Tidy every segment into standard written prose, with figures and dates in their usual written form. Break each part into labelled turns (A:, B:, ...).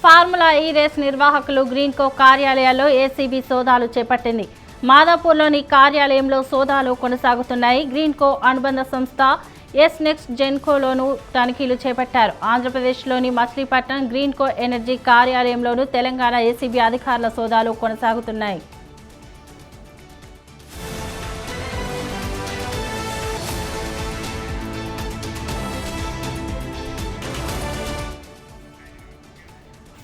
A: Formula ఈ race నిర్వాహకులు గ్రీన్కో కార్యాలయాల్లో ఏసీబీ సోదాలు చేపట్టింది. మాదాపూర్లోని కార్యాలయంలో సోదాలు కొనసాగుతున్నాయి. గ్రీన్కో అనుబంధ సంస్థ ఎస్ నెక్స్ట్ జెన్కోలోనూ తనిఖీలు చేపట్టారు. ఆంధ్రప్రదేశ్లోని మచిలీపట్నం గ్రీన్కో ఎనర్జీ కార్యాలయంలోనూ తెలంగాణ ఏసీబీ అధికారుల సోదాలు కొనసాగుతున్నాయి.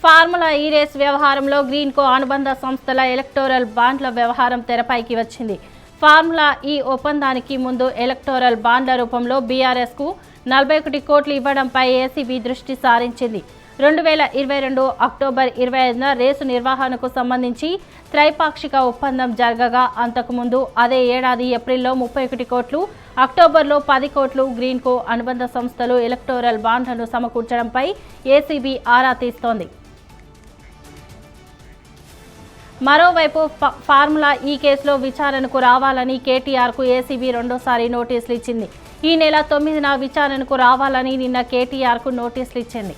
A: ఫార్ములా ఈ రేస్ వ్యవహారంలో గ్రీన్కో అనుబంధ సంస్థల ఎలక్టోరల్ బాండ్ల వ్యవహారం తెరపైకి వచ్చింది. ఫార్ములా ఈ ఒప్పందానికి ముందు ఎలక్టోరల్ బాండ్ల రూపంలో బీఆర్ఎస్కు 41 కోట్లు ఇవ్వడంపై ఏసీబీ దృష్టి సారించింది. 2022 అక్టోబర్ 25న రేసు నిర్వహణకు సంబంధించి త్రైపాక్షిక ఒప్పందం జరగగా అంతకుముందు అదే ఏడాది ఏప్రిల్లో 31 కోట్లు, అక్టోబర్లో 10 కోట్లు గ్రీన్కో అనుబంధ సంస్థలు ఎలక్టోరల్ బాండ్లను సమకూర్చడంపై ఏసీబీ ఆరా తీస్తోంది. మరోవైపు ఫార్ములా ఈ కేసులో విచారణకు రావాలని కేటీఆర్కు ఏసీబీ రెండోసారి నోటీసులు ఇచ్చింది. ఈ నెల 9న విచారణకు రావాలని నిన్న కేటీఆర్కు నోటీసులు ఇచ్చింది.